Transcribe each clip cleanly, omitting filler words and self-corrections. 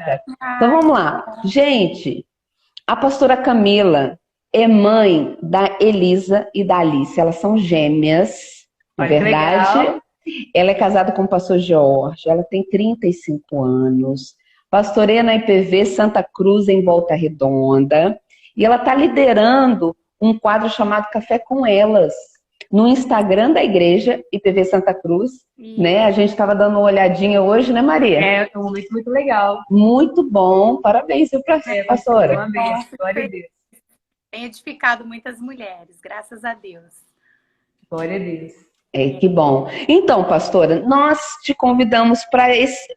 Então Ah, vamos que lá. Gente, a pastora Camila é mãe da Elisa e da Alice. Elas são gêmeas, na olha que verdade. legal. Ela é casada com o pastor Jorge, ela tem 35 anos, pastoreia na IPV Santa Cruz, em Volta Redonda, e ela está liderando um quadro chamado Café com Elas, no Instagram da igreja IPV Santa Cruz, né? A Isso. gente estava dando uma olhadinha hoje, né, Maria? É um momento muito legal. Muito bom, parabéns, viu, Vai ser pastora? uma benção. Glória a Deus. Tem edificado muitas mulheres, graças a Deus. Glória a Deus. É, que bom. Então, pastora, nós te convidamos para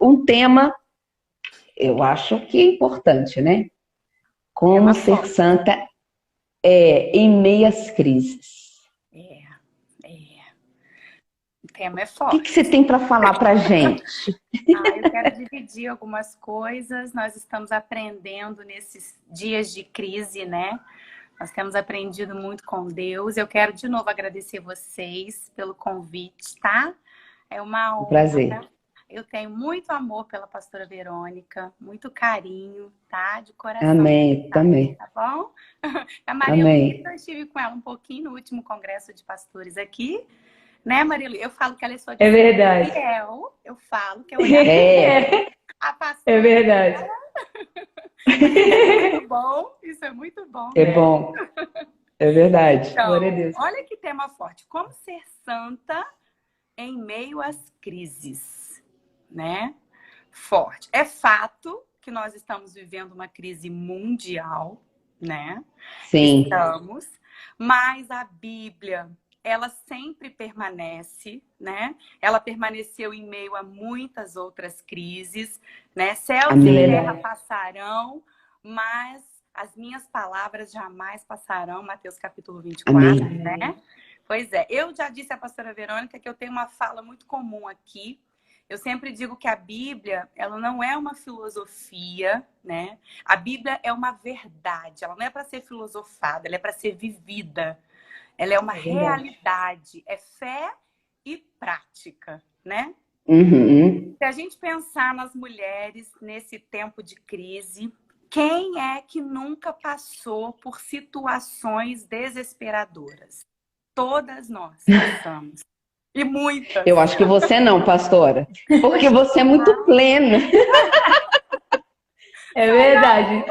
um tema, eu acho que é importante, né? Como Tema ser forte. santa em meio às crises. É, é. O tema é O que que você forte. tem para falar para a gente? Eu quero dividir algumas coisas. Nós estamos aprendendo nesses dias de crise, né? Nós temos aprendido muito com Deus. Eu quero de novo agradecer vocês pelo convite, tá? É uma Um prazer. honra. Eu tenho muito amor pela pastora Verônica, muito carinho, tá? De coração, Amém, também. tá bom? A Maria Luísa, Amém. eu estive com ela um pouquinho no último congresso de pastores aqui, né, Maria Luísa? Eu falo que ela é sua É discípula verdade. fiel. Eu falo que eu olhava É, a pastora. É verdade. Mas isso é muito bom, isso é muito bom, é né? bom, é verdade. Então, Glória a Deus. olha que tema forte. Como ser santa em meio às crises, né? Forte. É fato que nós estamos vivendo uma crise mundial, né? Sim, Estamos, mas a Bíblia, ela sempre permanece, né? Ela permaneceu em meio a muitas outras crises, né? Céus e amém. terra passarão, mas as minhas palavras jamais passarão. Mateus capítulo 24, Amém. né? Pois é, eu já disse à pastora Verônica que eu tenho uma fala muito comum aqui. Eu sempre digo que a Bíblia, ela não é uma filosofia, né? A Bíblia é uma verdade, ela não é para ser filosofada, ela é para ser vivida. Ela é uma realidade, é fé e prática, né? Uhum. Se a gente pensar nas mulheres nesse tempo de crise, quem é que nunca passou por situações desesperadoras? Todas nós passamos. E muitas. Eu acho que você não, pastora, porque você é muito plena. É verdade.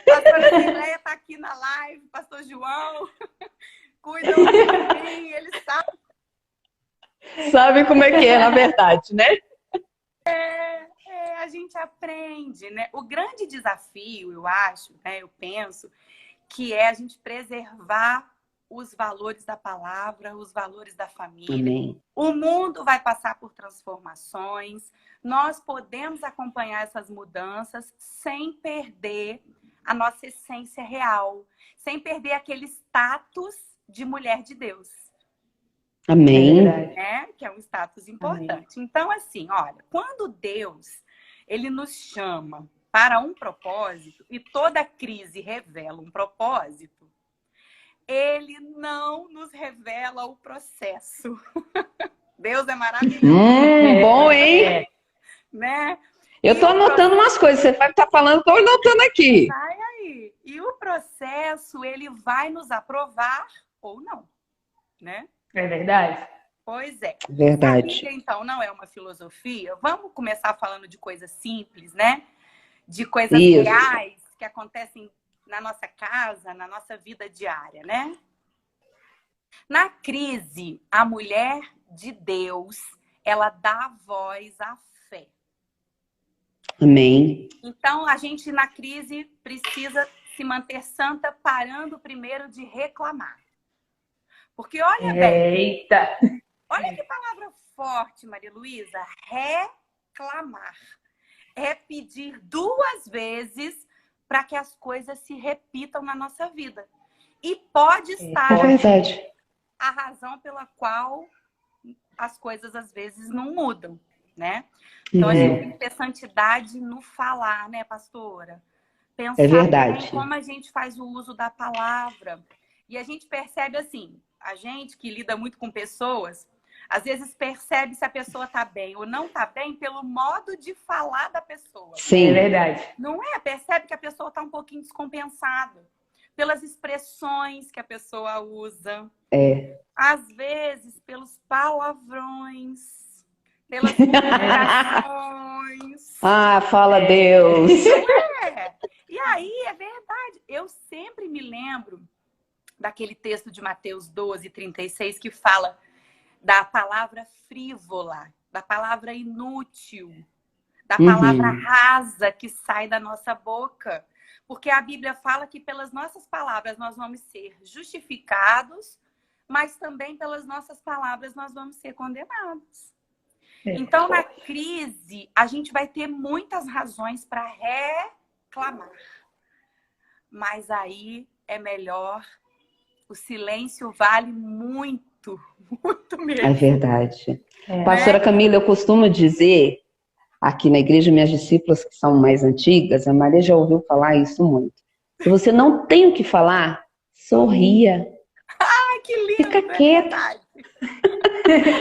Pastora Cileia está aqui na live, pastor João, cuidam de mim, eles sabem. Sabe como é que é, na verdade, né? A gente aprende, né? O grande desafio, eu acho, né? Eu penso, que é a gente preservar os valores da palavra, os valores da família. Amém. O mundo vai passar por transformações. Nós podemos acompanhar essas mudanças sem perder a nossa essência real, sem perder aquele status de mulher de Deus. Amém. Né? Que é um status importante. Amém. Então, assim, olha, quando Deus ele nos chama para um propósito, e toda crise revela um propósito, ele não nos revela o processo. Deus é maravilhoso. Bom, hein? Né? Eu tô anotando umas coisas, você vai estar falando, tô anotando aqui. Vai aí. E o processo, ele vai nos aprovar ou não, né? É verdade. Pois é. Verdade. A Bíblia, então, não é uma filosofia. Vamos começar falando de coisas simples, né? De coisas reais que acontecem na nossa casa, na nossa vida diária, né? Na crise, a mulher de Deus, ela dá voz à fé. Amém. Então, a gente na crise precisa se manter santa, parando primeiro de reclamar. Porque olha bem. Eita! Olha que palavra forte, Maria Luísa. Reclamar. É pedir 2 vezes para que as coisas se repitam na nossa vida. E pode estar a razão pela qual as coisas às vezes não mudam, né? Então a gente tem que ter santidade no falar, né, pastora? Pensar também como a gente faz o uso da palavra. E a gente percebe assim, a gente que lida muito com pessoas, Às vezes percebe se a pessoa tá bem ou não tá bem pelo modo de falar da pessoa. É Sim, verdade. Não é? Percebe que a pessoa tá um pouquinho descompensada. Pelas expressões que a pessoa usa. é. Às vezes pelos palavrões. Pelas comunicações. Ah, fala Deus. É. E aí, é verdade. Eu sempre me lembro daquele texto de Mateus 12:36 que fala da palavra frívola, da palavra inútil, da palavra Uhum. rasa que sai da nossa boca. Porque a Bíblia fala que pelas nossas palavras nós vamos ser justificados, mas também pelas nossas palavras nós vamos ser condenados. Então, na crise, a gente vai ter muitas razões para reclamar. Mas aí é melhor, o silêncio vale muito, muito É mesmo. verdade. É. Pastora Camila, eu costumo dizer, aqui na igreja, minhas discípulas que são mais antigas, a Maria já ouviu falar isso muito. Se você não tem o que falar, sorria. Ai, que lindo, Fica é quieto. verdade.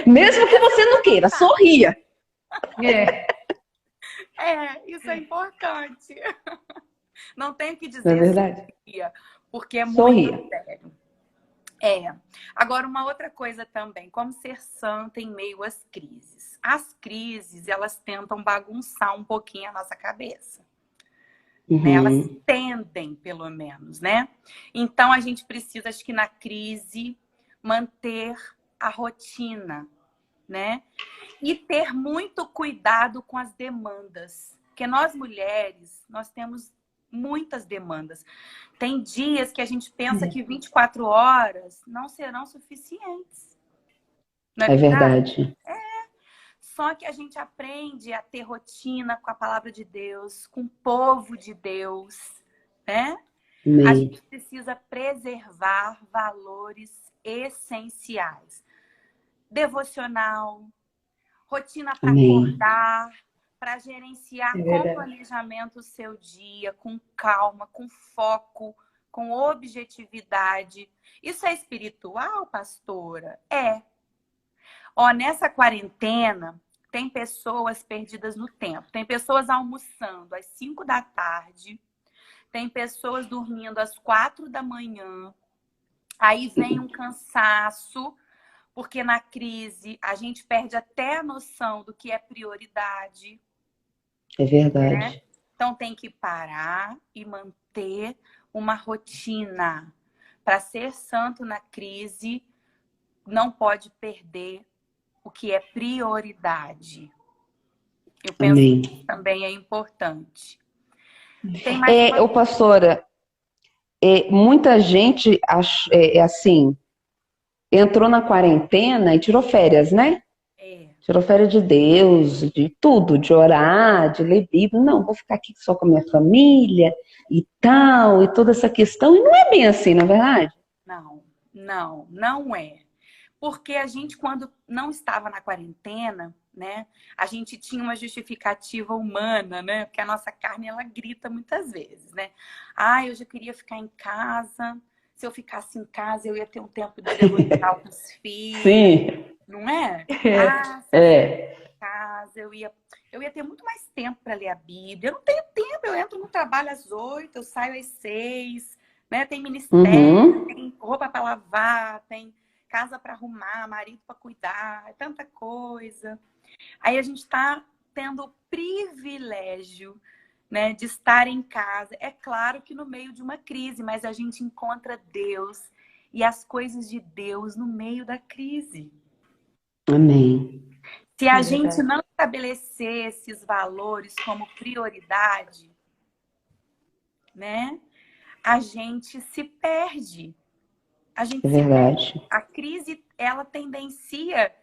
Mesmo que você não queira, sorria. É. Isso é importante. Não tenho que Não é dizer verdade? sorria, porque é Sorria. muito sério. Agora, uma outra coisa também, como ser santa em meio às crises. As crises, elas tentam bagunçar um pouquinho a nossa cabeça. Né? Elas Uhum. tendem, pelo menos, né? Então, a gente precisa, acho que na crise, manter a rotina, né? E ter muito cuidado com as demandas. Porque nós, mulheres, nós temos muitas demandas. Tem dias que a gente pensa que 24 horas não serão suficientes. Não é É verdade? verdade. Só que a gente aprende a ter rotina com a palavra de Deus, com o povo de Deus, né? A Amém. gente precisa preservar valores essenciais. Devocional, rotina para Amém. acordar, para gerenciar É com verdade. planejamento o seu dia, com calma, com foco, com objetividade. Isso é espiritual, pastora? É. Ó, nessa quarentena, tem pessoas perdidas no tempo. Tem pessoas almoçando às 5 da tarde. Tem pessoas dormindo às 4 da manhã. Aí vem um cansaço, porque na crise a gente perde até a noção do que é prioridade, É né? verdade. Então tem que parar e manter uma rotina. Para ser santo na crise, não pode perder o que é prioridade. Eu penso Amém. que isso também é importante. Tem mais uma... Ô, pastora, muita gente assim, entrou na quarentena e tirou férias, né? Tirou férias de Deus, de tudo, de orar, de ler Bíblia. Não, vou ficar aqui só com a minha família e tal, e toda essa questão. E não é bem assim, na verdade? Não é. Porque a gente, quando não estava na quarentena, né, a gente tinha uma justificativa humana, né? Porque a nossa carne, ela grita muitas vezes, né? Ah, eu já queria ficar em casa. Se eu ficasse em casa, eu ia ter um tempo de devocional com os filhos, Sim. não é? É. Ah, se eu ficasse em casa, eu ia ter muito mais tempo para ler a Bíblia. Eu não tenho tempo, eu entro no trabalho às 8, eu saio às 6, né? Tem ministério, tem roupa para lavar, tem casa para arrumar, marido para cuidar, é tanta coisa. Aí a gente está tendo o privilégio, né, de estar em casa. É claro que no meio de uma crise, mas a gente encontra Deus e as coisas de Deus no meio da crise. Amém. Se a É gente verdade. não estabelecer esses valores como prioridade, né, a gente se perde. A gente É se perde. verdade. A crise, ela tendencia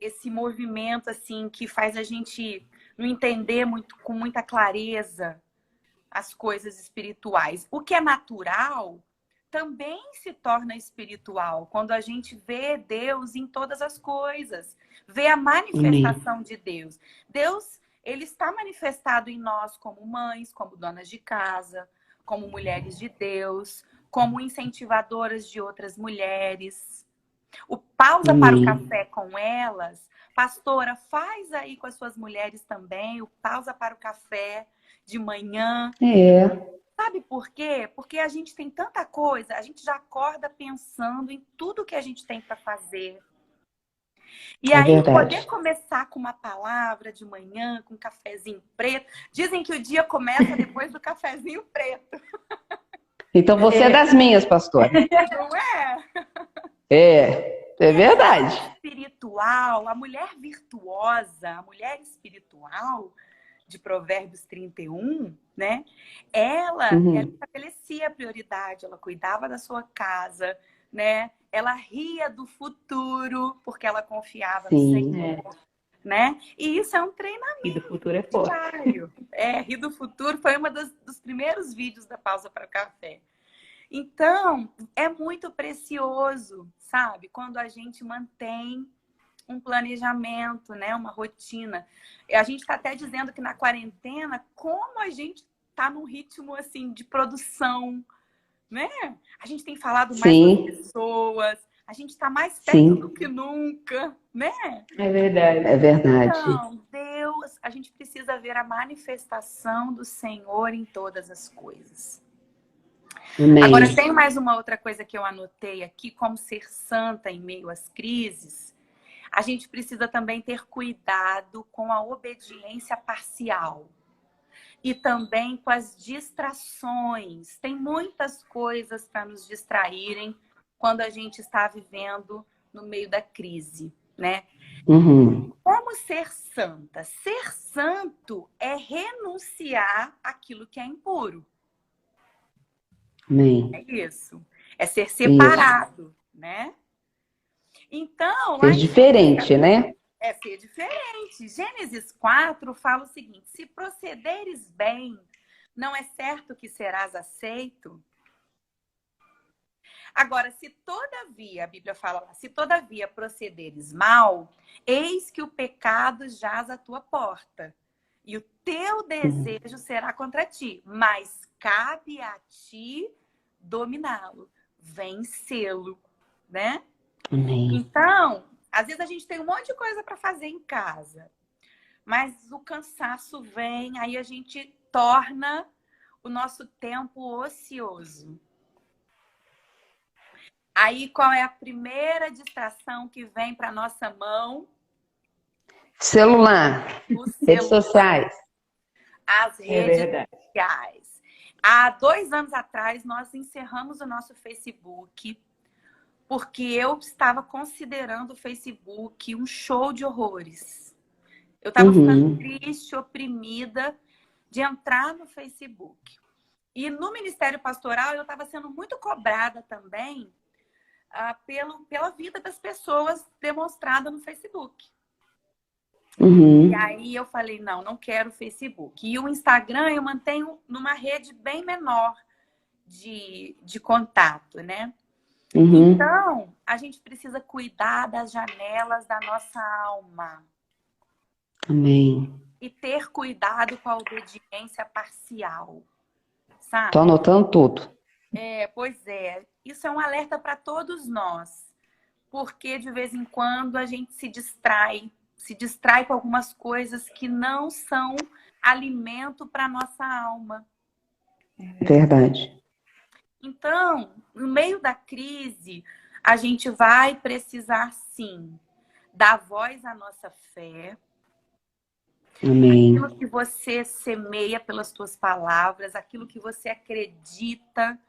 esse movimento assim que faz a gente não entender muito, com muita clareza as coisas espirituais. O que é natural também se torna espiritual quando a gente vê Deus em todas as coisas, vê a manifestação de Deus. Deus, ele está manifestado em nós como mães, como donas de casa, como mulheres de Deus, como incentivadoras de outras mulheres. O pausa para o Amém. café com elas. Pastora, faz aí com as suas mulheres também o pausa para o café de manhã. É, Sabe por quê? Porque a gente tem tanta coisa, a gente já acorda pensando em tudo que a gente tem para fazer. E é aí, poder verdade. começar com uma palavra de manhã, com um cafezinho preto. Dizem que o dia começa depois do cafezinho preto, Então você é das minhas, pastora. não é? É verdade. Espiritual, a mulher virtuosa, a mulher espiritual de Provérbios 31, né? Ela Uhum. estabelecia a prioridade, ela cuidava da sua casa, né? Ela ria do futuro, porque ela confiava no Sim, Senhor, né? E isso é um treinamento E do futuro é forte. diário. Rir do futuro foi uma dos primeiros vídeos da Pausa para o Café. Então, é muito precioso, sabe? Quando a gente mantém um planejamento, né? Uma rotina. A gente está até dizendo que na quarentena, como a gente está num ritmo assim de produção, né? A gente tem falado mais com as sim, pessoas, a gente está mais perto do sim, que nunca, né? É verdade. é verdade. Então, Deus, a gente precisa ver a manifestação do Senhor em todas as coisas. Agora, Amém. tem mais uma outra coisa que eu anotei aqui, como ser santa em meio às crises. A gente precisa também ter cuidado com a obediência parcial e também com as distrações. Tem muitas coisas para nos distraírem quando a gente está vivendo no meio da crise, né? Uhum. Como ser santa? Ser santo é renunciar àquilo que é impuro. Amém. É isso. É ser Isso. separado, né? Então, Ser lá em Gênesis, diferente, né? é ser diferente. Gênesis 4 fala o seguinte: se procederes bem, não é certo que serás aceito? Agora, se todavia, a Bíblia fala lá, se todavia procederes mal, eis que o pecado jaz à tua porta, e o teu Uhum. desejo será contra ti, mas cabe a ti dominá-lo, vencê-lo, né? Amém. Então, às vezes a gente tem um monte de coisa para fazer em casa, mas o cansaço vem, aí a gente torna o nosso tempo ocioso. Aí qual é a primeira distração que vem para nossa mão? Celular, O redes celular, sociais. as É redes verdade. sociais. Há 2 anos atrás, nós encerramos o nosso Facebook porque eu estava considerando o Facebook um show de horrores. Eu estava ficando Uhum. triste, oprimida de entrar no Facebook. E no Ministério Pastoral eu estava sendo muito cobrada também pela vida das pessoas demonstrada no Facebook. Uhum. E aí eu falei, não quero o Facebook. E o Instagram eu mantenho numa rede bem menor de contato, né? Uhum. Então, a gente precisa cuidar das janelas da nossa alma Amém. e ter cuidado com a obediência parcial, Tô sabe? anotando tudo. Pois é. Isso é um alerta para todos nós, porque de vez em quando a gente se distrai com algumas coisas que não são alimento para nossa alma. Verdade. Então, no meio da crise, a gente vai precisar sim dar voz à nossa fé. Amém. Aquilo que você semeia pelas suas palavras, aquilo que você acredita,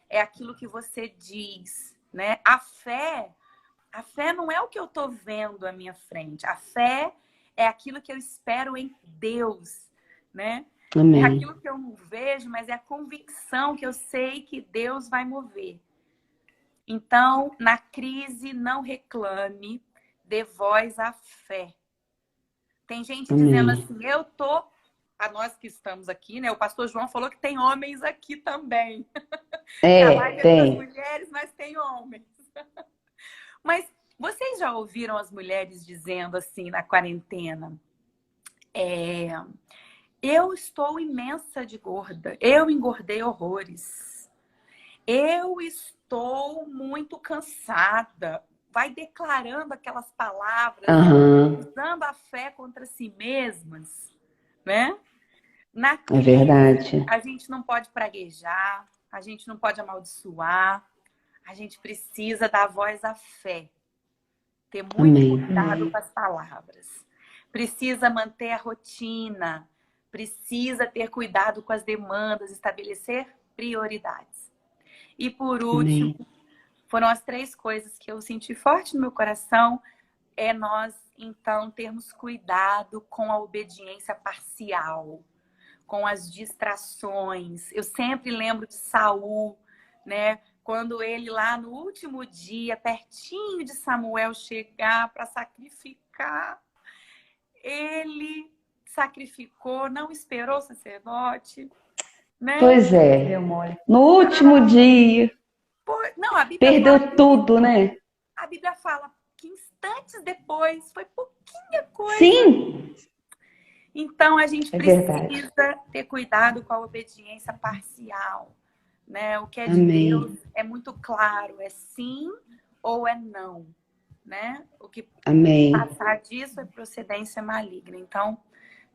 é aquilo que você diz, né? A fé não é o que eu estou vendo à minha frente. A fé é aquilo que eu espero em Deus, né? É Amém. aquilo que eu não vejo, mas é a convicção que eu sei que Deus vai mover. Então, na crise, não reclame, dê voz à fé. Tem gente dizendo Amém. assim, a nós que estamos aqui, né? O pastor João falou que tem homens aqui também. Que a live é das Tem. mulheres, mas tem homens. Mas vocês já ouviram as mulheres dizendo assim na quarentena? Eu estou imensa de gorda. Eu engordei horrores. Eu estou muito cansada. vai declarando aquelas palavras, Aham, usando a fé contra si mesmas, né? Na é crise, verdade. a gente não pode praguejar, a gente não pode amaldiçoar, a gente precisa dar voz à fé, ter muito Amém. cuidado com as palavras. Precisa manter a rotina, precisa ter cuidado com as demandas, estabelecer prioridades. E por último, Amém. foram as 3 coisas que eu senti forte no meu coração, é nós, então, termos cuidado com a obediência parcial, com as distrações. Eu sempre lembro de Saul, né? Quando ele lá no último dia, pertinho de Samuel chegar para sacrificar, ele sacrificou, não esperou o sacerdote, né? Pois é. Deu mole. No último dia, Não, a Bíblia fala, perdeu tudo, né? a Bíblia fala que instantes depois, foi pouquinha coisa. Sim, Então, a gente é verdade. precisa ter cuidado com a obediência parcial, né? O que é de Deus Amém. é muito claro, é sim ou é não, né? O que Amém. passar disso é procedência maligna. Então,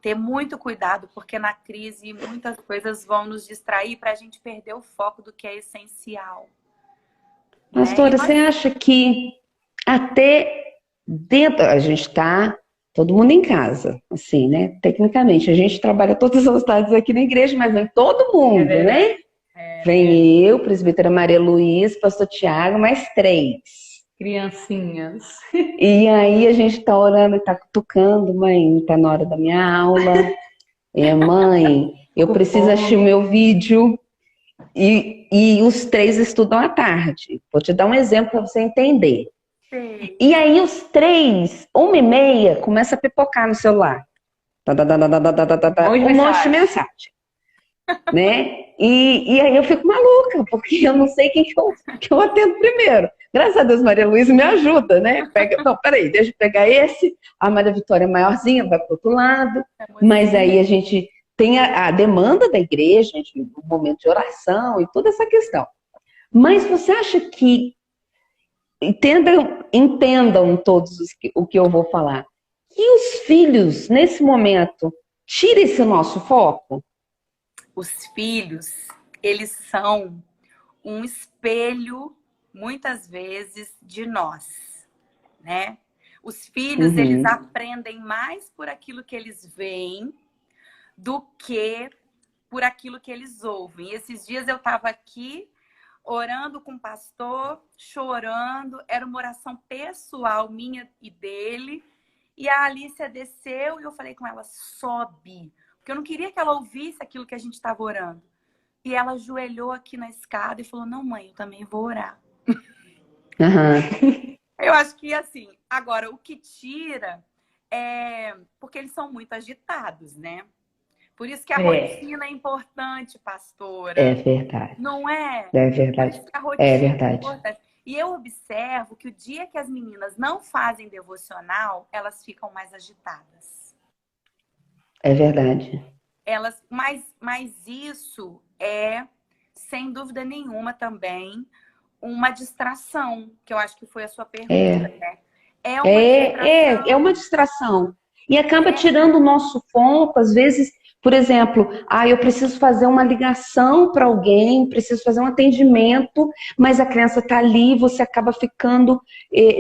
ter muito cuidado, porque na crise muitas coisas vão nos distrair para a gente perder o foco do que é essencial, né? E Pastora, você nós, acha que até dentro, a gente está todo mundo em casa, assim, né? Tecnicamente, a gente trabalha todas as tardes aqui na igreja, mas vem todo É mundo, verdade. né? Vem eu, presbítera Maria Luiz, pastor Tiago, mais 3. Criancinhas. E aí a gente tá orando e tá cutucando, mãe, tá na hora da minha aula. Mãe, eu preciso assistir o meu vídeo. E os 3 estudam à tarde. Vou te dar um exemplo para você entender. sei. E aí os 3, 1h30, começa a pipocar no celular. Tá, tá, tá, tá, tá, tá, tá, tá, tá, Um monte de um monte de mensagem. mensagem, né? E aí eu fico maluca, porque eu não sei quem que eu atendo primeiro. Graças a Deus, Maria Luísa me ajuda, né? Pega, não, peraí, deixa eu pegar esse. A Maria Vitória é maiorzinha, vai pro outro lado. Mas aí a gente tem a demanda da igreja, gente, o momento de oração e toda essa questão. Mas você acha que entendam todos o que eu vou falar, que os filhos, nesse momento, tirem esse nosso foco? Os filhos, eles são um espelho, muitas vezes, de nós, né? Os filhos, eles Uhum. aprendem mais por aquilo que eles veem do que por aquilo que eles ouvem. E esses dias eu estava aqui orando com o pastor, chorando, era uma oração pessoal minha e dele, e a Alicia desceu e eu falei com ela, sobe, porque eu não queria que ela ouvisse aquilo que a gente estava orando. E ela ajoelhou aqui na escada e falou, não, mãe, eu também vou orar. Uhum. Eu acho que, assim, agora, o que tira é... Porque eles são muito agitados, né? Por isso que a rotina é importante, É pastora. verdade. Não é? É Por verdade. isso que a É rotina é verdade. importante. E eu observo que o dia que as meninas não fazem devocional, elas ficam mais agitadas. É verdade. Mas isso é, sem dúvida nenhuma, também uma distração, que eu acho que foi a sua pergunta, É. né? É uma É distração. uma distração. E acaba tirando o nosso foco, às vezes, por exemplo, eu preciso fazer uma ligação para alguém, preciso fazer um atendimento, mas a criança está ali, você acaba ficando,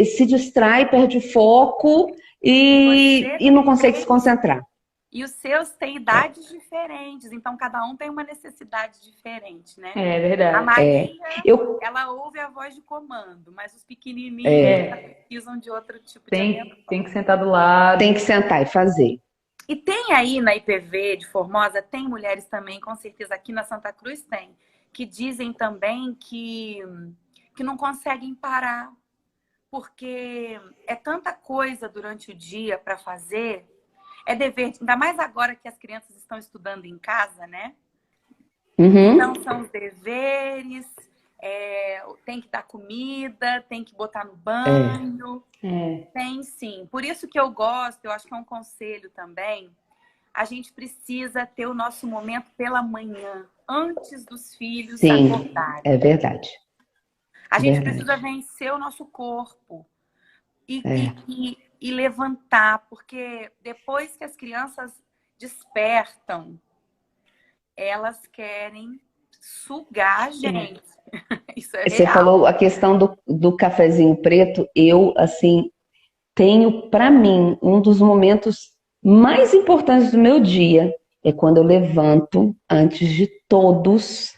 se distrai, perde o foco E você e não tem consegue se 3 concentrar. e os seus têm idades diferentes, então cada um tem uma necessidade diferente, né? É A verdade. Maria, Eu, ela ouve a voz de comando, mas os pequenininhos já É. precisam de outro tipo de Tem atenção. que sentar do lado. tem que sentar e fazer. E tem aí na IPV de Formosa, tem mulheres também, com certeza aqui na Santa Cruz tem, que dizem também que não conseguem parar, porque é tanta coisa durante o dia para fazer, é dever, ainda mais agora que as crianças estão estudando em casa, né? Então, Uhum. são os deveres, tem que dar comida, tem que botar no É. banho. É. Tem sim. Por isso que eu gosto, eu acho que é um conselho também, a gente precisa ter o nosso momento pela manhã, antes dos filhos Sim, acordarem. é verdade. A gente precisa Verdade. vencer o nosso corpo. e, É. e levantar, porque depois que as crianças despertam, elas querem sugar a gente. Isso é Você real. falou a questão do cafezinho preto. Eu, assim, tenho para mim um dos momentos mais importantes do meu dia é quando eu levanto antes de todos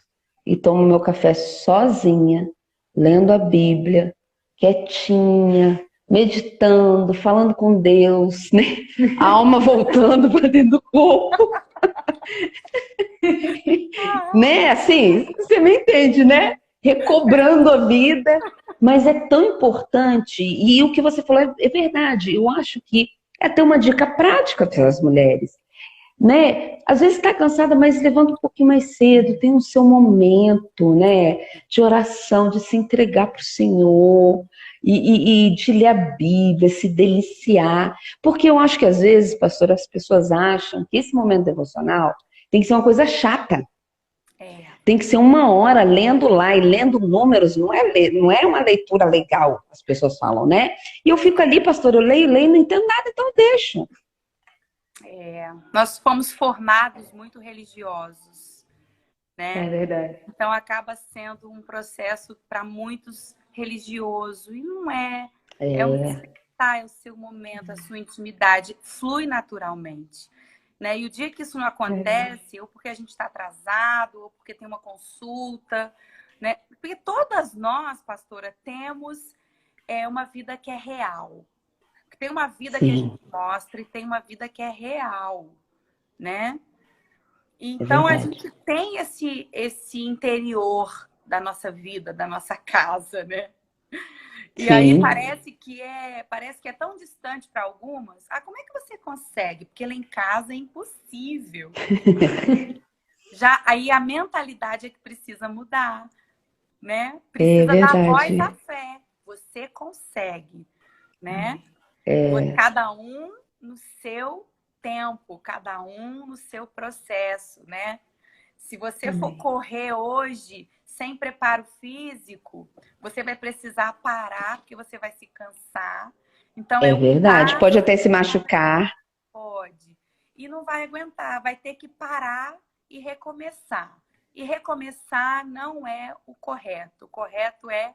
e tomo meu café sozinha, lendo a Bíblia, quietinha, meditando, falando com Deus, né? A alma voltando para dentro do corpo, né? Assim, você me entende, né? Recobrando a vida, mas é tão importante. E o que você falou é verdade. Eu acho que é até uma dica prática para as mulheres, né? Às vezes está cansada, mas levanta um pouquinho mais cedo, tem o seu momento, né? De oração, de se entregar para o Senhor e de ler a Bíblia, se deliciar. Porque eu acho que às vezes, pastor, as pessoas acham que esse momento devocional tem que ser uma coisa chata. É, Tem que ser uma hora lendo lá e lendo números, não é uma leitura legal, as pessoas falam, né? E eu fico ali, pastor, eu leio, não entendo nada, então eu deixo. nós fomos formados muito religiosos, É né? verdade. Então acaba sendo um processo para muitos religioso e não é. É um respeitar é o seu momento, a sua intimidade, flui naturalmente. Né? E o dia que isso não acontece, ou porque a gente está atrasado, ou porque tem uma consulta, né? Porque todas nós, pastora, temos uma vida que é real. Tem uma vida que a Sim, gente mostra e tem uma vida que é real, né? é Então a verdade. gente tem esse interior da nossa vida, da nossa casa, né? E aí Sim, parece que é tão distante para algumas. Ah, como é que você consegue? Porque lá em casa é impossível. Já aí a mentalidade é que precisa mudar, né? é Precisa dar voz à verdade. fé. Você consegue, né? É, Cada um no seu tempo, cada um no seu processo, né? Se você for Amém. correr hoje sem preparo físico, você vai precisar parar, porque você vai se cansar. Então, é é um verdade. passo, Pode até se machucar. pode. E não vai aguentar, vai ter que parar e recomeçar. E recomeçar não é o correto. O correto é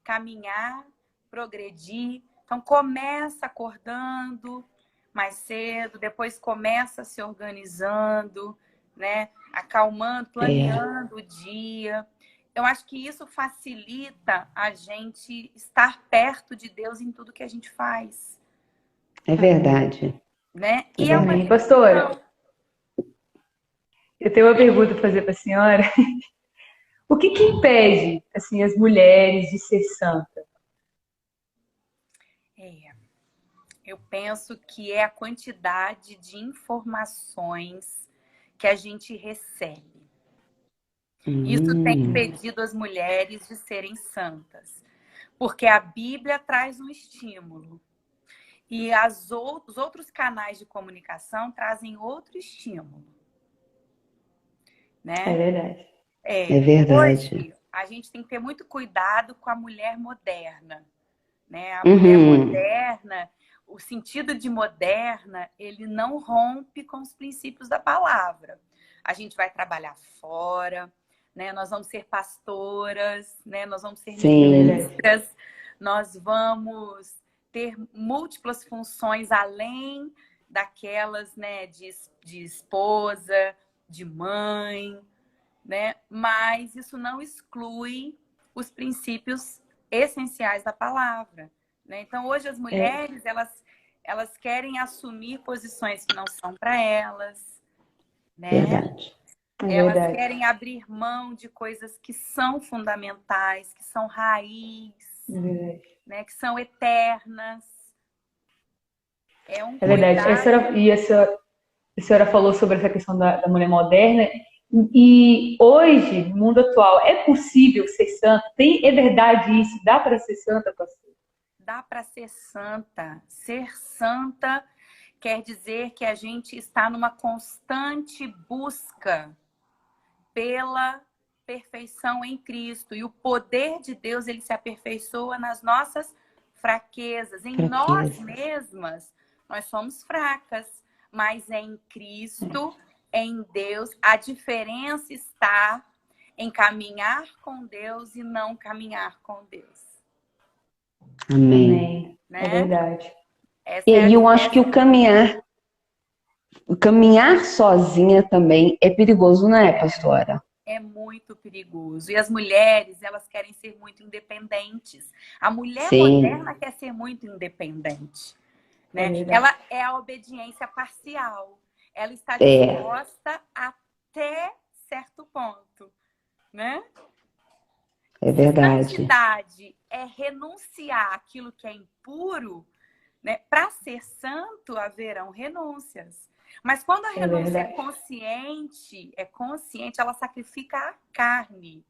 caminhar, progredir. Então, começa acordando mais cedo, depois começa se organizando, né? Acalmando, É, planeando o dia. Eu acho que isso facilita a gente estar perto de Deus em tudo que a gente faz, é verdade. né? É E é uma Amém. verdade. Pastora, eu tenho uma pergunta para fazer para a senhora. O que que impede, assim, as mulheres de ser santa? é, eu penso que é a quantidade de informações que a gente recebe. Isso tem Hum, impedido as mulheres de serem santas, porque a Bíblia traz um estímulo e os outros canais de comunicação trazem outro estímulo, É né? verdade. é verdade. Hoje a gente tem que ter muito cuidado com a mulher moderna, né? A mulher Uhum, moderna, o sentido de moderna, ele não rompe com os princípios da palavra. A gente vai trabalhar fora, né? Nós vamos ser pastoras, né? Nós vamos ser É sim, verdade. ministras, nós vamos ter múltiplas funções além daquelas, né, de esposa, de mãe, né? Mas isso não exclui os princípios essenciais da palavra, né? Então, hoje as É mulheres, elas querem assumir posições que não são para elas, né? verdade. é Elas verdade. querem abrir mão de coisas que são fundamentais, que são raiz, É verdade. né? Que são eternas. É um É verdade. cuidado. A senhora falou sobre essa questão da mulher moderna. E hoje, no mundo atual, é possível ser santa? É verdade isso? Dá para ser santa, pastor? Dá para ser santa. Ser santa quer dizer que a gente está numa constante busca pela perfeição em Cristo. E o poder de Deus, ele se aperfeiçoa nas nossas fraquezas. Em nós Fraqueza. mesmas, nós somos fracas. Mas em Cristo, em Deus, a diferença está em caminhar com Deus e não caminhar com Deus. Amém. Amém. É Né? verdade. Essa E é a aí eu acho que diferença. o caminhar sozinha também é perigoso, não é, pastora? É muito perigoso. E as mulheres, elas querem ser muito independentes. A mulher Sim, moderna quer ser muito independente, É né? verdade. Ela é a obediência parcial. Ela está é, disposta até certo ponto, né? é Se verdade. santidade é renunciar àquilo que é impuro, né? Para ser santo haverão renúncias. Mas quando a É renúncia verdade. é consciente, ela sacrifica a carne,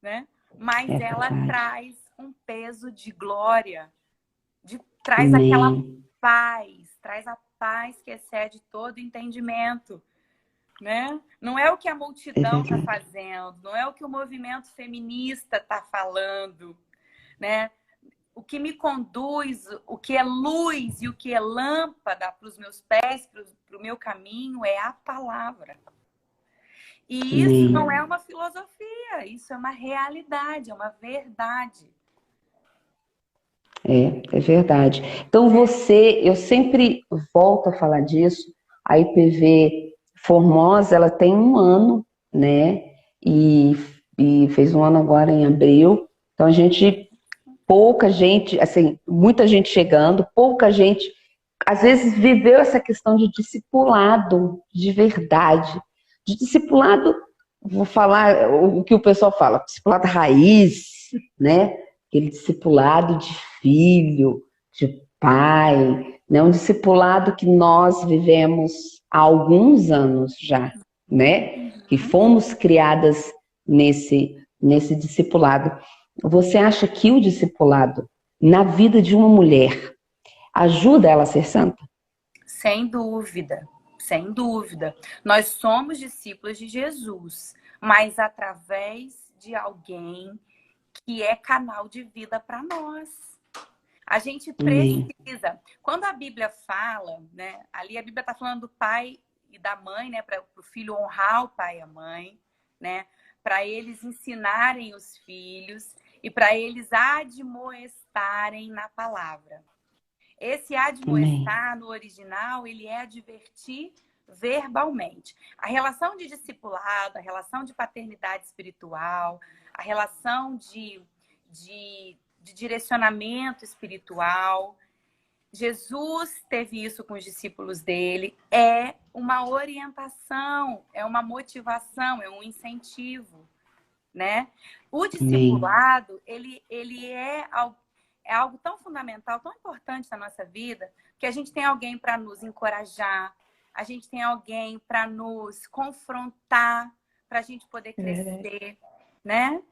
né? Mas É ela verdade. traz um peso de glória, traz aquela Amém. paz, traz a paz que excede todo entendimento, né? Não é o que a É multidão está verdade. fazendo, não é o que o movimento feminista está falando, né? O que me conduz, o que é luz e o que é lâmpada para os meus pés, para o meu caminho, é a palavra. E isso não Amém. é uma filosofia, isso é uma realidade, é uma verdade. É verdade. Então eu sempre volto a falar disso, a IPV Formosa, ela tem um ano, né? E, e fez um ano agora em abril. Então pouca gente, assim, muita gente chegando, pouca gente, às vezes viveu essa questão de discipulado de verdade. De discipulado, vou falar o que o pessoal fala, discipulado raiz, né? Aquele discipulado de filho, de pai, né? Um discipulado que nós vivemos há alguns anos já, né? Que Uhum. fomos criadas nesse discipulado. Você acha que o discipulado na vida de uma mulher ajuda ela a ser santa? Sem dúvida, sem dúvida. Nós somos discípulos de Jesus, mas através de alguém que é canal de vida para nós. A gente Amém. precisa. Quando a Bíblia fala, né? Ali a Bíblia está falando do pai e da mãe, né? Para o filho honrar o pai e a mãe, né? Para eles ensinarem os filhos e para eles admoestarem na palavra. Esse Amém. admoestar no original, ele é advertir verbalmente. A relação de discipulado, a relação de paternidade espiritual, a relação de direcionamento espiritual. Jesus teve isso com os discípulos dele. É uma orientação, é uma motivação, é um incentivo, né? O Amém. discipulado, ele é algo tão fundamental, tão importante na nossa vida, que a gente tem alguém para nos encorajar, a gente tem alguém para nos confrontar, para a gente poder É verdade. crescer, né?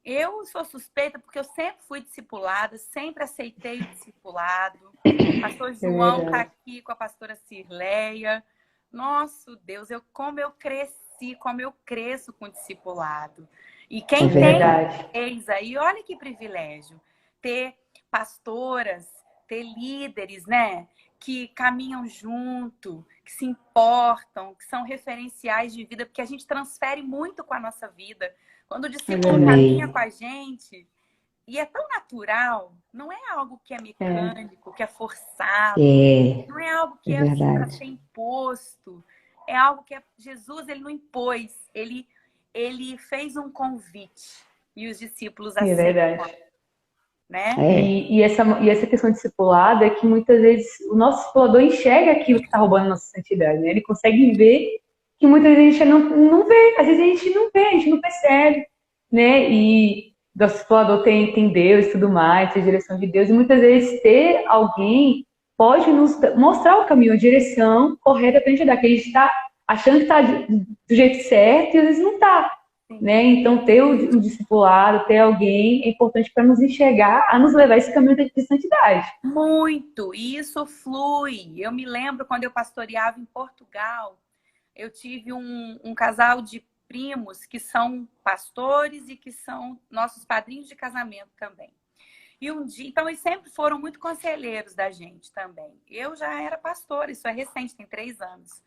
Eu sou suspeita porque eu sempre fui discipulada, sempre aceitei o discipulado. O pastor É João está verdade. aqui com a pastora Cirleia. Nosso Deus, como eu cresci, como eu cresço com o discipulado. E É quem tem verdade. eis aí, olha que privilégio, ter pastoras, ter líderes, né? Que caminham junto, que se importam, que são referenciais de vida, porque a gente transfere muito com a nossa vida. Quando o É discípulo verdade. caminha com Amém. a gente, e é tão natural, não é algo que é É, mecânico, que é forçado, É, não é algo que é é assim para verdade. ser imposto, é algo que Jesus ele não impôs, ele fez um convite e os discípulos é aceitam, verdade. né? É, E essa questão de discipulado é que muitas vezes o nosso discipulador enxerga aquilo que está roubando a nossa santidade, né? Ele consegue ver que muitas vezes a gente não vê, às vezes a gente não vê, a gente não percebe, né? E o nosso discipulador tem Deus e tudo mais, tem a direção de Deus, e muitas vezes ter alguém pode nos mostrar o caminho, a direção correta para a gente andar, que a gente está achando que está do jeito certo e às vezes não está. Né? Sim. Então, ter o discipulado, ter alguém é importante para nos enxergar, a nos levar a esse caminho de santidade. Muito, e isso flui. Eu me lembro quando eu pastoreava em Portugal, eu tive um casal de primos que são pastores e que são nossos padrinhos de casamento também. E um dia, então eles sempre foram muito conselheiros da gente também. Eu já era pastora, isso é recente, tem 3 anos.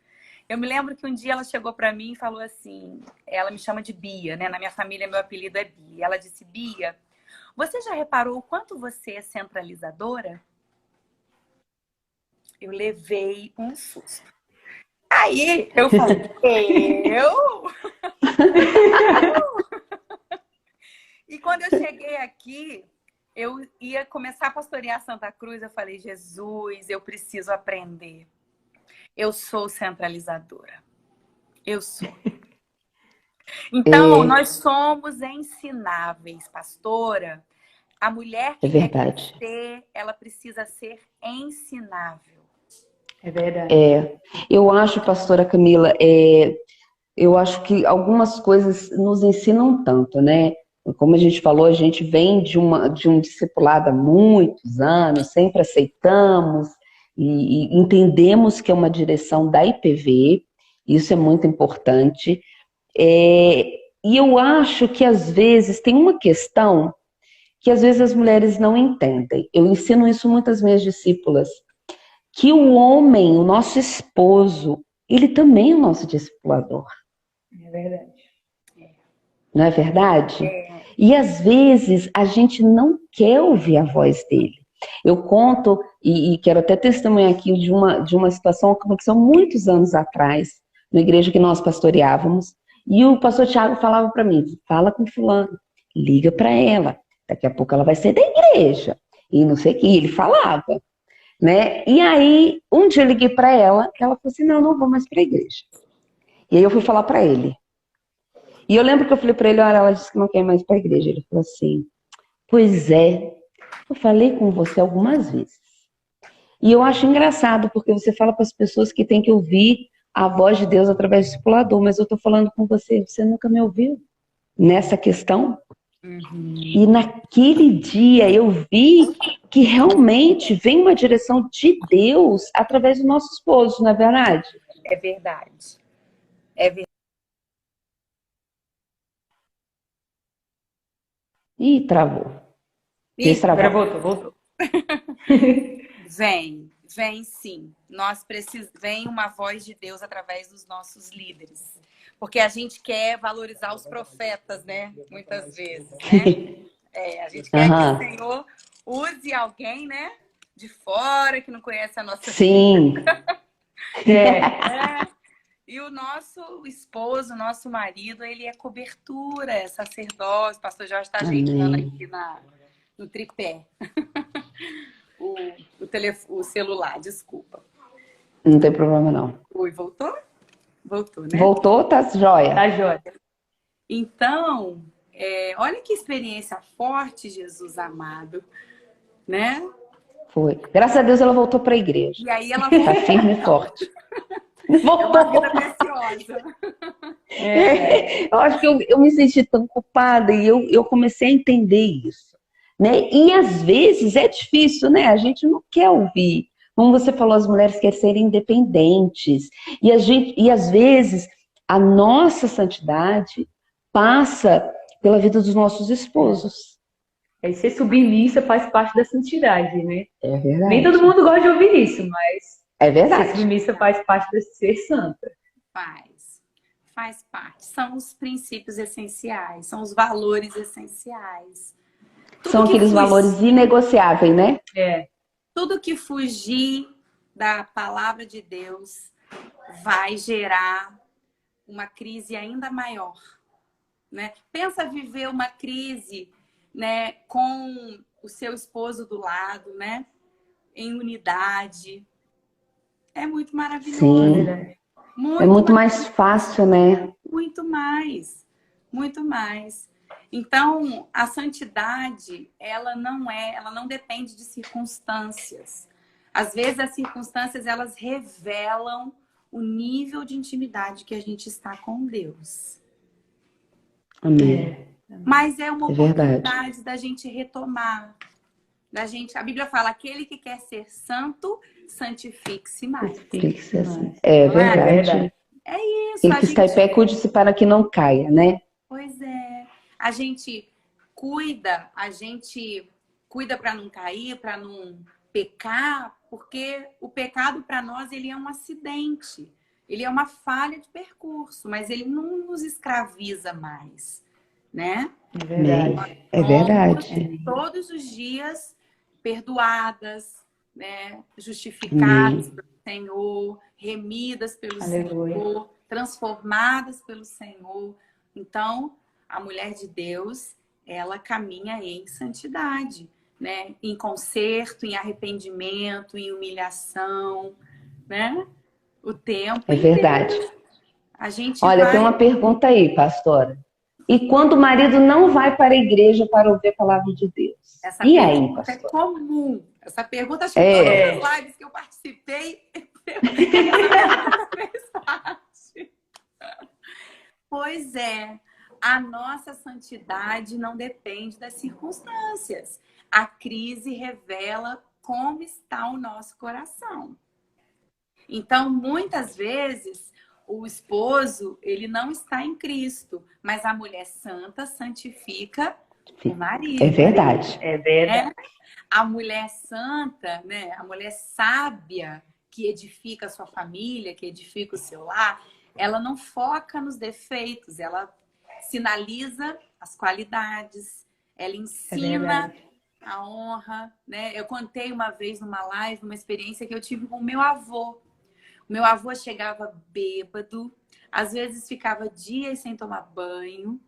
Eu me lembro que um dia ela chegou para mim e falou assim, ela me chama de Bia, né? Na minha família meu apelido é Bia. Ela disse, Bia, você já reparou o quanto você é centralizadora? Eu levei um susto. Aí eu falei, eu? E quando eu cheguei aqui, eu ia começar a pastorear Santa Cruz, eu falei, Jesus, eu preciso aprender. Eu sou centralizadora. Eu sou. Então, nós somos ensináveis, pastora. A mulher que quer crescer, ela precisa ser ensinável. É verdade. Eu acho, pastora Camila, eu acho que algumas coisas nos ensinam tanto, né? Como a gente falou, a gente vem de um discipulado há muitos anos, sempre aceitamos e entendemos que é uma direção da IPV, isso é muito importante. E eu acho que às vezes tem uma questão que às vezes as mulheres não entendem. Eu ensino isso muito às minhas discípulas, que o homem, o nosso esposo, ele também é o nosso discipulador. É verdade. Não é verdade? E às vezes a gente não quer ouvir a voz dele. Eu conto, e quero até testemunhar aqui de uma situação que aconteceu muitos anos atrás, na igreja que nós pastoreávamos, e o pastor Tiago falava para mim, fala com fulano, liga para ela, daqui a pouco ela vai ser da igreja, e não sei o que, ele falava, né? E aí, um dia eu liguei para ela, ela falou assim, não vou mais para a igreja. E aí eu fui falar para ele. E eu lembro que eu falei para ele, olha, ela disse que não quer mais para a igreja. Ele falou assim, pois é, eu falei com você algumas vezes. E eu acho engraçado, porque você fala para as pessoas que tem que ouvir a voz de Deus através do discipulador, mas eu estou falando com você, você nunca me ouviu nessa questão? E naquele dia eu vi que realmente vem uma direção de Deus através do nosso esposo, não é verdade? É verdade. É verdade. Ih, travou. Agora voltou. Vem sim. Vem uma voz de Deus através dos nossos líderes. Porque a gente quer valorizar os profetas, né? Muitas vezes, né? A gente quer que o Senhor use alguém, né? De fora, que não conhece a nossa vida. E o nosso esposo, o nosso marido, ele é cobertura, é sacerdócio. O pastor Jorge está ajeitando aqui no tripé. o celular, desculpa. Não tem problema, não. Oi, voltou? Voltou, né? Voltou, tá jóia. Tá jóia. Então, olha que experiência forte, Jesus amado, né? Foi. Graças a Deus ela voltou para a igreja. E aí ela voltou. Tá firme e forte. Voltou. É uma vida preciosa. Eu acho que eu me senti tão culpada e eu comecei a entender isso, né? E às vezes é difícil, né? A gente não quer ouvir. Como você falou, as mulheres querem ser independentes. E às vezes a nossa santidade passa pela vida dos nossos esposos. Ser submissa faz parte da santidade, né? É verdade. Nem todo mundo gosta de ouvir isso, mas é verdade. Ser submissa faz parte de ser santa. Faz parte. São os princípios essenciais, são os valores essenciais. São aqueles valores inegociáveis, né? Tudo que fugir da palavra de Deus vai gerar uma crise ainda maior, né? Pensa viver uma crise, né, com o seu esposo do lado, né? Em unidade. É muito maravilhoso. Sim. É muito mais fácil, né? Muito mais. Muito mais. Então, a santidade, ela não depende de circunstâncias. Às vezes, as circunstâncias, elas revelam o nível de intimidade que a gente está com Deus. Amém. Mas é uma oportunidade da gente retomar. A Bíblia fala, aquele que quer ser santo, santifique-se mais. É verdade. É isso. Quem que está em pé, cuide-se para que não caia, né? Pois é. A gente cuida, a gente cuida para não cair, para não pecar, porque o pecado para nós ele é um acidente, ele é uma falha de percurso, mas ele não nos escraviza mais, né? É verdade. É verdade. Todos os dias perdoadas, né? Justificadas pelo Senhor, remidas pelo Senhor, transformadas pelo Senhor. Então, a mulher de Deus, ela caminha em santidade, né? Em conserto, em arrependimento, em humilhação, né? O tempo É verdade. a gente Olha, tem uma pergunta aí, pastora. E quando o marido não vai para a igreja para ouvir a palavra de Deus? Essa E aí, pergunta pastora? é comum. Essa pergunta, acho que todas as lives que eu participei, fez parte. Pois é, a nossa santidade não depende das circunstâncias. A crise revela como está o nosso coração. Então, muitas vezes, o esposo, ele não está em Cristo, mas a mulher santa santifica o marido. É verdade. É verdade. A mulher santa, né? A mulher sábia que edifica a sua família, que edifica o seu lar, ela não foca nos defeitos, ela sinaliza as qualidades, ela ensina a honra, né? Eu contei uma vez numa live, uma experiência que eu tive com o meu avô. O meu avô chegava bêbado, às vezes ficava dias sem tomar banho,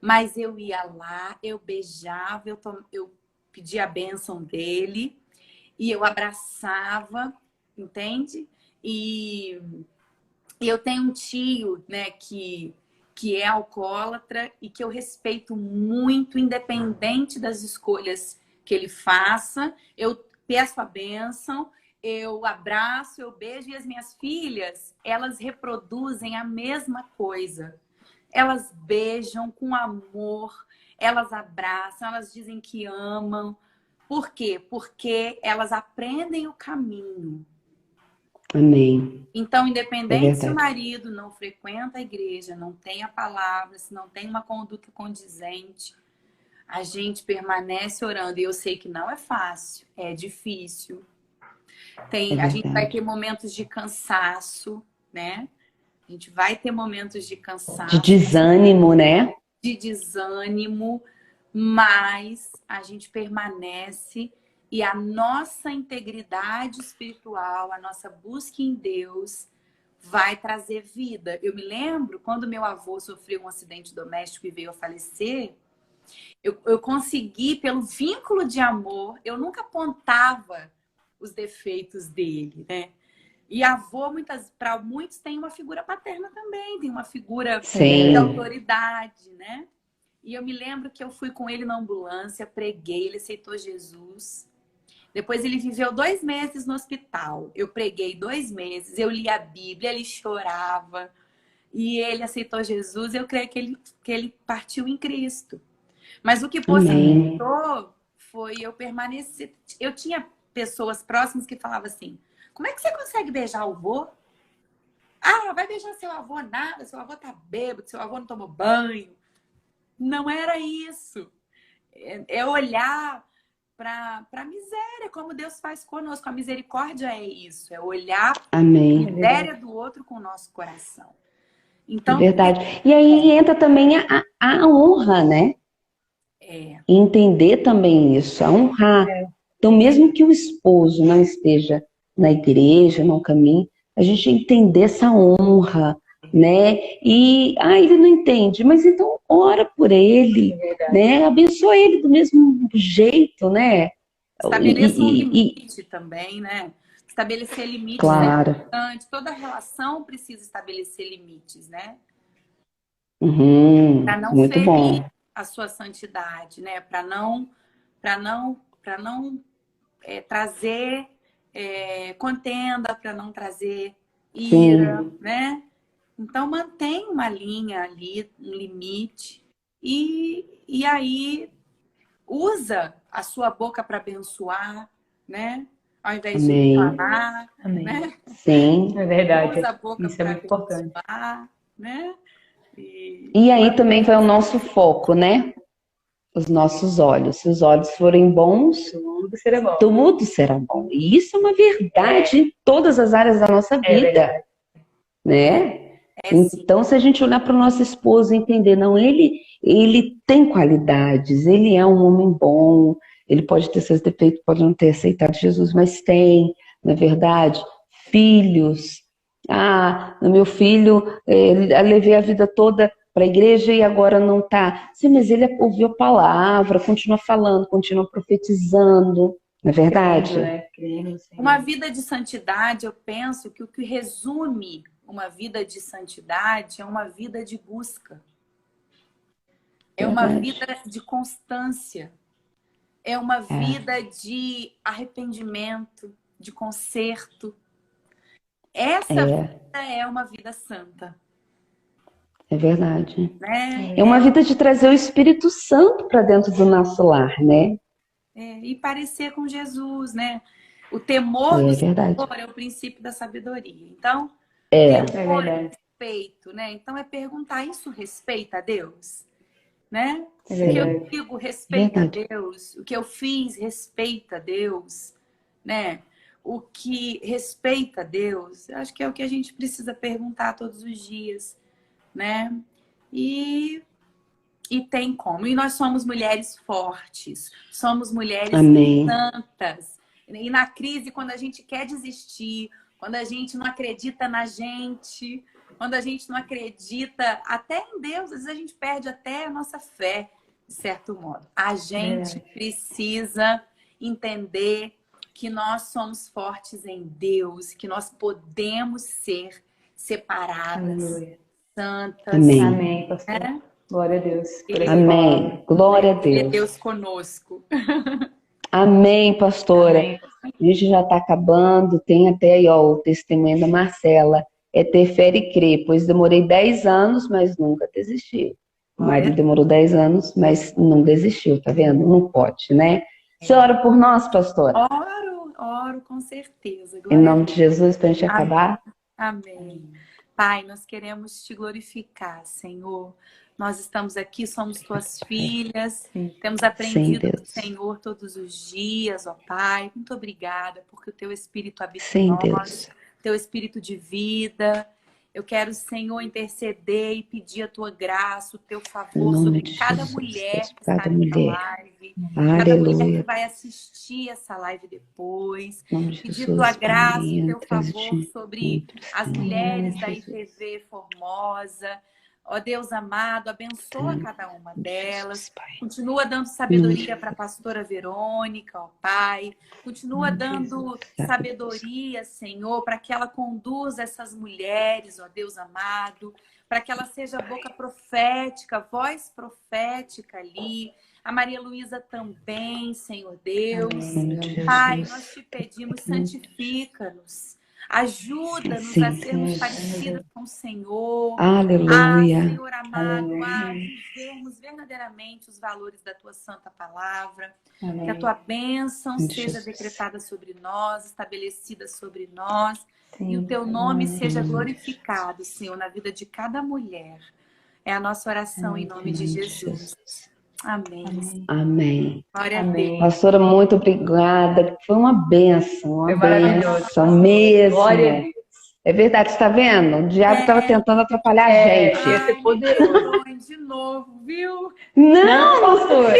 mas eu ia lá, eu beijava, eu pedia a bênção dele e eu abraçava, entende? E eu tenho um tio, né, que é alcoólatra e que eu respeito muito, independente das escolhas que ele faça. Eu peço a bênção, eu abraço, eu beijo, e as minhas filhas, elas reproduzem a mesma coisa. Elas beijam com amor, elas abraçam, elas dizem que amam. Por quê? Porque elas aprendem o caminho. Amém. Então, independente se o marido não frequenta a igreja, não tem a palavra, se não tem uma conduta condizente, a gente permanece orando. E eu sei que não é fácil, é difícil. A gente vai ter momentos de cansaço, né? A gente vai ter momentos de cansaço. De desânimo, né? De desânimo, mas a gente permanece e a nossa integridade espiritual, a nossa busca em Deus vai trazer vida. Eu me lembro quando meu avô sofreu um acidente doméstico e veio a falecer, eu consegui, pelo vínculo de amor, eu nunca apontava os defeitos dele, né? E avô, para muitos, tem uma figura paterna também, tem uma figura de autoridade, né? E eu me lembro que eu fui com ele na ambulância, preguei, ele aceitou Jesus. Depois ele viveu 2 meses no hospital. Eu preguei 2 meses, eu li a Bíblia, ele chorava. E ele aceitou Jesus, eu creio que ele partiu em Cristo. Mas o que possibilitou foi eu permanecer. Eu tinha pessoas próximas que falavam assim: como é que você consegue beijar o avô? Ah, vai beijar seu avô nada, seu avô tá bêbado, seu avô não tomou banho. Não era isso. É olhar para a miséria, como Deus faz conosco. A misericórdia é isso, é olhar a miséria do outro com o nosso coração. Então, é verdade. E aí entra também a honra, né? Entender também isso, a honrar. Então, mesmo que o esposo não esteja na igreja, no caminho, a gente entender essa honra, né? E ele não entende, mas então ora por ele, né? Abençoa ele do mesmo jeito, né? Estabeleça um limite também, né? Estabelecer limites é importante. Toda relação precisa estabelecer limites, né? Para não muito ferir bom. a sua santidade, né? Para não trazer contenda, para não trazer ira, né? Então mantém uma linha ali, um limite, e aí usa a sua boca para abençoar, né? Ao invés de reclamar, né? Sim, é verdade. Usa a boca Isso é muito importante, né? E aí também vai o nosso foco, né? os nossos olhos. Se os olhos forem bons, Tudo será bom. tudo será bom. E isso é uma verdade em todas as áreas da nossa É vida, verdade. né? Sim. Então, se a gente olhar para o nosso esposo e entender, não, ele tem qualidades, ele é um homem bom, ele pode ter seus defeitos, pode não ter aceitado Jesus, mas tem, não é verdade? Filhos. No meu filho, eu levei a vida toda para a igreja e agora não está. Sim, mas ele ouviu a palavra, continua falando, continua profetizando, não é verdade? Crendo, né? Crendo, Senhor. Uma vida de santidade, eu penso que o que resume uma vida de santidade é uma vida de busca. É uma Verdade. vida de constância. É uma vida de arrependimento, de conserto. Essa vida é uma vida santa, É verdade. né? É uma vida de trazer o Espírito Santo para dentro do nosso lar, né? E parecer com Jesus, né? O temor É do verdade. Senhor é o princípio da sabedoria. Então, É temor e verdade. respeito, né? Então é perguntar, isso respeita a Deus? Né? É O que eu verdade. digo respeita a Verdade. Deus, o que eu fiz respeita a Deus, né? O que respeita a Deus, eu acho que é o que a gente precisa perguntar todos os dias, né? E tem como. E nós somos mulheres fortes, somos mulheres Amém. santas. E na crise, quando a gente quer desistir, quando a gente não acredita na gente, quando a gente não acredita até em Deus, às vezes a gente perde até a nossa fé, de certo modo. A gente precisa entender que nós somos fortes em Deus, que nós podemos ser separadas, Aleluia. santas. Amém. Amém, pastor. Né? Glória a Deus. por essa Amém. palavra. Glória a Ele é Deus. Deus conosco. Amém, pastora. Amém. A gente já está acabando. Tem até aí, ó, o testemunho da Marcela. É ter fé e crer, pois demorei 10 anos, mas nunca desisti. O marido demorou 10 anos, mas não desistiu, tá vendo? Não pode, né? Você ora por nós, pastora? Oro com certeza. Em Glória a nome de Jesus, para a gente Amém. acabar. Amém. Pai, nós queremos te glorificar, Senhor. Nós estamos aqui, somos tuas filhas, temos aprendido do Deus. Senhor todos os dias, ó Pai. Muito obrigada, porque o teu Espírito habita em Sim, nós, Deus. teu Espírito de vida. Eu quero, Senhor, interceder e pedir a tua graça, o teu Em favor nome sobre de cada Jesus, mulher Deus, que está cada nessa mulher. live, cada mulher que Aleluia. vai assistir essa live depois. Em nome de Pedir Jesus, tua Pai, graça, o teu entra, favor sobre as Senhor. mulheres da Jesus. IPV Formosa. Ó Deus amado, abençoa cada uma delas. Jesus, Pai. Continua dando sabedoria para a pastora Verônica, ó Pai. Continua dando sabedoria, Senhor, para que ela conduza essas mulheres, ó Deus amado, para que ela seja boca profética, voz profética ali. A Maria Luísa também, Senhor Deus. Amém. Pai, nós te pedimos, santifica-nos. Ajuda-nos a sermos parecidas com o Senhor. Aleluia. Senhor amado, a vivermos verdadeiramente os valores da tua santa palavra. Que a tua bênção Em seja Jesus. decretada sobre nós, estabelecida sobre nós. Sim. E o teu nome seja glorificado, Senhor, na vida de cada mulher. É a nossa oração em nome de Jesus. Amém. Amém. Glória a Amém. Deus. Pastora, muito obrigada. Foi uma bênção, uma Foi maravilhoso. bênção mesmo. Glória a Deus. É verdade, você está vendo? O diabo estava tentando atrapalhar a gente. Ia ser Ai, poderoso. me perdoe de novo, viu? Não, pastora.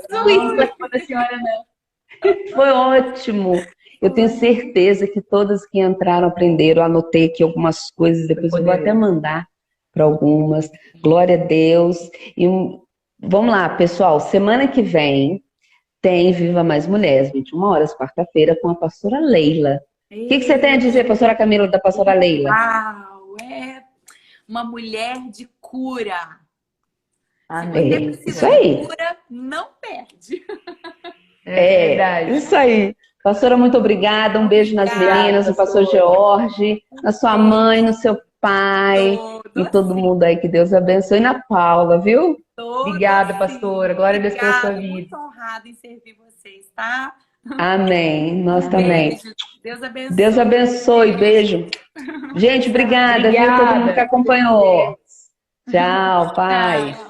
não, Isso não é culpa da senhora, não. foi ótimo. Eu tenho certeza que todas que entraram aprenderam. Eu anotei aqui algumas coisas, depois eu vou até mandar para algumas. Glória a Deus. E vamos lá, pessoal. Semana que vem tem Viva Mais Mulheres, 21 horas, quarta-feira, com a pastora Leila. O que você tem a dizer, pastora Camila, da pastora Leila? Uau, é uma mulher de cura. Amém. Se você precisa Isso aí. de cura, não perde. É verdade. Isso aí. Pastora, muito obrigada. Um beijo nas Obrigada, meninas, no pastor George, na sua mãe, no seu pai e todo mundo aí. Que Deus abençoe. E na Paula, viu? Obrigada, pastora. Glória a Deus pela sua Obrigada, vida. muito honrada em servir vocês, tá? Amém. Nós também. Beijo. Deus abençoe. Deus abençoe. Beijo. Gente, obrigada, viu? Todo mundo que acompanhou. Tchau, Pai. Tchau.